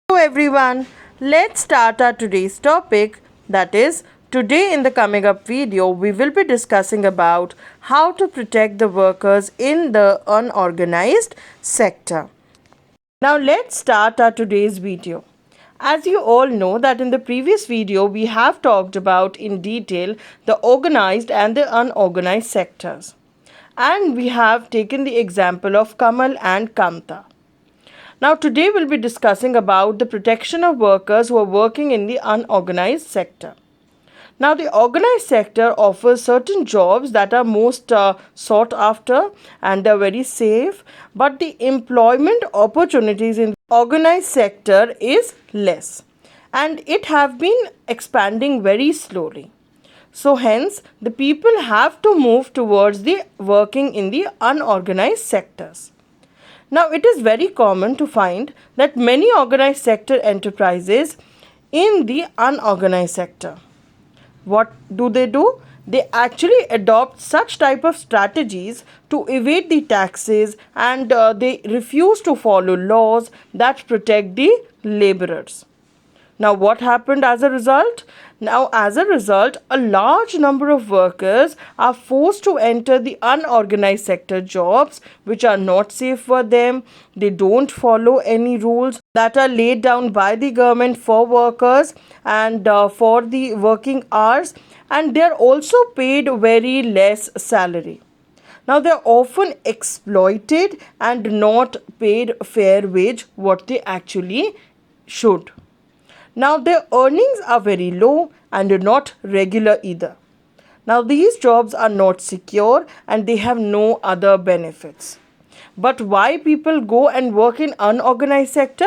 Hello everyone, let's start our today's topic. That is, today in the coming up video we will be discussing about how to protect the workers in the unorganized sector. Now let's start our today's video. As you all know that in the previous video we have talked about in detail the organized and the unorganized sectors. And we have taken the example of Kamal and Kamta. Now today we'll be discussing about the protection of workers who are working in the unorganized sector. Now the organized sector offers certain jobs that are most sought after and they're very safe, but the employment opportunities in the organized sector is less and it have been expanding very slowly. So hence the people have to move towards the working in the unorganized sectors. Now, it is very common to find that many organized sector enterprises in the unorganized sector. What do? They actually adopt such type of strategies to evade the taxes and they refuse to follow laws that protect the laborers. Now, what happened as a result? Now, as a result, a large number of workers are forced to enter the unorganized sector jobs which are not safe for them. They don't follow any rules that are laid down by the government for workers and for the working hours, and they are also paid very less salary. Now, they are often exploited and not paid fair wage what they actually should. Now, their earnings are very low and not regular either. Now, these jobs are not secure and they have no other benefits. But why people go and work in unorganized sector?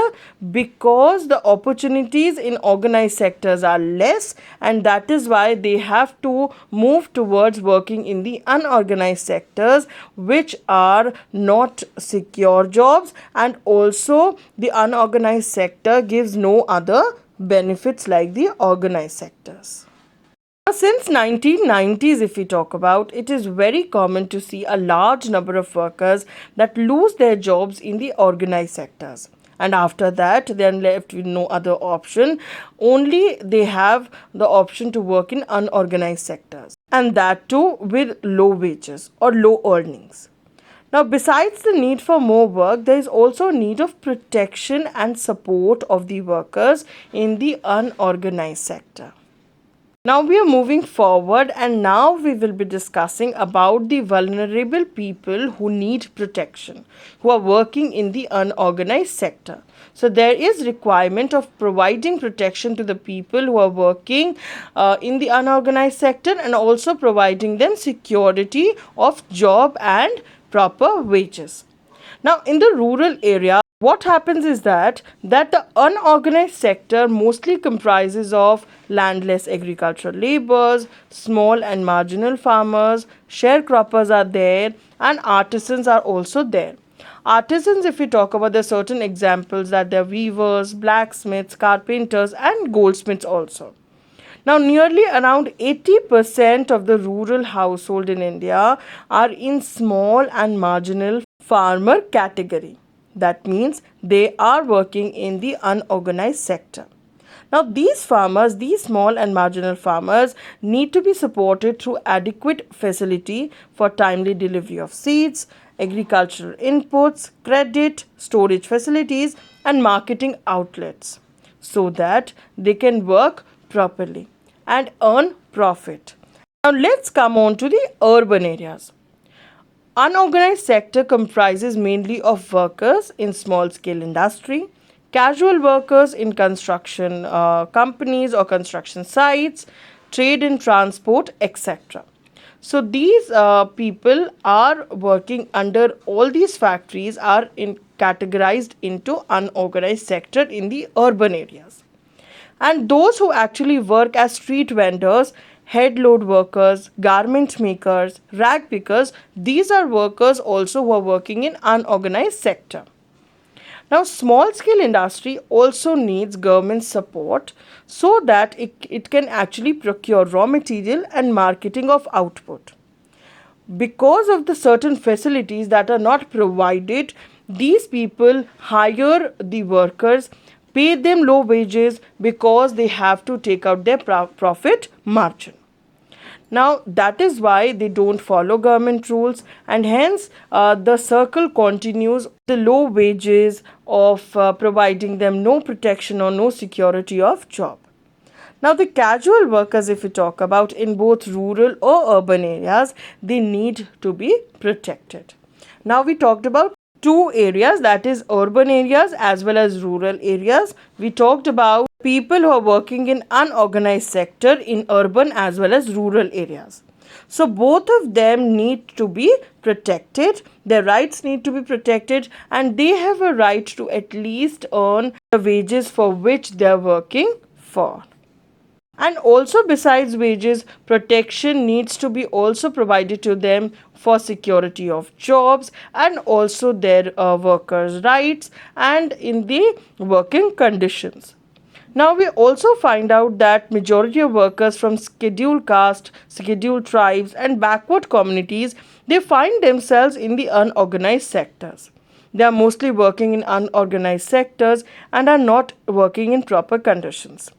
Because the opportunities in organized sectors are less, and that is why they have to move towards working in the unorganized sectors, which are not secure jobs, and also the unorganized sector gives no other benefits like the organized sectors. Since 1990s, if we talk about, it is very common to see a large number of workers that lose their jobs in the organized sectors. And after that, they are left with no other option. Only they have the option to work in unorganized sectors. And that too with low wages or low earnings. Now, besides the need for more work, there is also a need of protection and support of the workers in the unorganized sector. Now we are moving forward and now we will be discussing about the vulnerable people who need protection, who are working in the unorganized sector. So there is requirement of providing protection to the people who are working in the unorganized sector and also providing them security of job and proper wages. Now in the rural area, what happens is that the unorganized sector mostly comprises of landless agricultural laborers, small and marginal farmers, sharecroppers are there, and artisans are also there. Artisans, if we talk about, there are certain examples that they're weavers, blacksmiths, carpenters, and goldsmiths also. Now, nearly around 80% of the rural household in India are in small and marginal farmer category. That means they are working in the unorganized sector. Now, these farmers, these small and marginal farmers, need to be supported through adequate facility for timely delivery of seeds, agricultural inputs, credit, storage facilities, and marketing outlets so that they can work properly and earn profit. Now, let's come on to the urban areas. Unorganized sector comprises mainly of workers in small scale industry, casual workers in construction companies or construction sites, trade and transport, etc. So these people are working under all these factories are categorized into unorganized sector in the urban areas. And those who actually work as street vendors, head load workers, garment makers, rag pickers, these are workers also who are working in unorganized sector. Now, small scale industry also needs government support so that it can actually procure raw material and marketing of output. Because of the certain facilities that are not provided, these people hire the workers pay them low wages because they have to take out their profit margin. Now, that is why they don't follow government rules, and hence the circle continues. The low wages of providing them no protection or no security of job. Now, the casual workers, if we talk about in both rural or urban areas, they need to be protected. Now, we talked about two areas, that is urban areas as well as rural areas. We talked about people who are working in unorganized sector in urban as well as rural areas. So both of them need to be protected, their rights need to be protected, and they have a right to at least earn the wages for which they are working for. And also, besides wages, protection needs to be also provided to them for security of jobs and also their workers' rights and in the working conditions. Now, we also find out that majority of workers from scheduled caste, scheduled tribes and backward communities, they find themselves in the unorganized sectors. They are mostly working in unorganized sectors and are not working in proper conditions.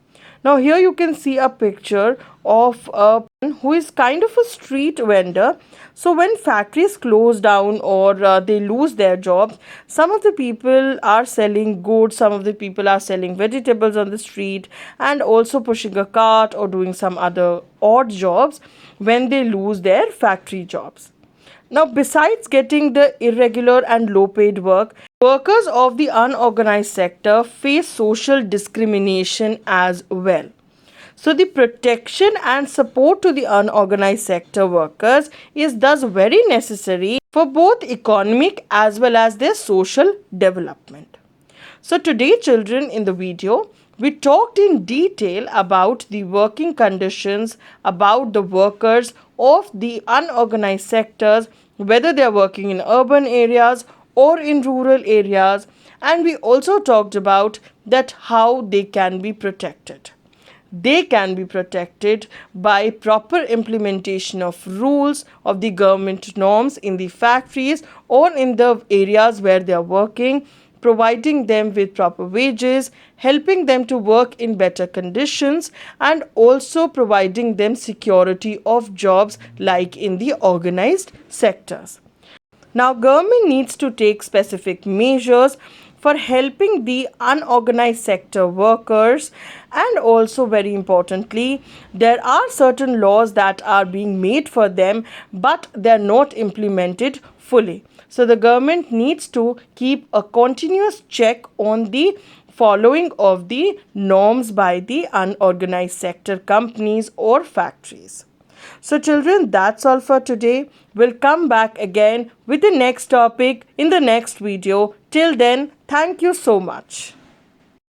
Now, here you can see a picture of a person who is kind of a street vendor. So when factories close down or they lose their jobs, some of the people are selling goods, some of the people are selling vegetables on the street and also pushing a cart or doing some other odd jobs when they lose their factory jobs. Now, besides getting the irregular and low paid work, workers of the unorganized sector face social discrimination as well. So, the protection and support to the unorganized sector workers is thus very necessary for both economic as well as their social development. So, today, children, in the video, we talked in detail about the working conditions, about the workers of the unorganized sectors, whether they are working in urban areas or in rural areas, and we also talked about that how they can be protected. They can be protected by proper implementation of rules of the government norms in the factories or in the areas where they are working, providing them with proper wages, helping them to work in better conditions, and also providing them security of jobs like in the organized sectors. Now, government needs to take specific measures for helping the unorganized sector workers, and also very importantly, there are certain laws that are being made for them but they are not implemented fully. So the government needs to keep a continuous check on the following of the norms by the unorganized sector companies or factories. So children, that's all for today. We'll come back again with the next topic in the next video. Till then, thank you so much.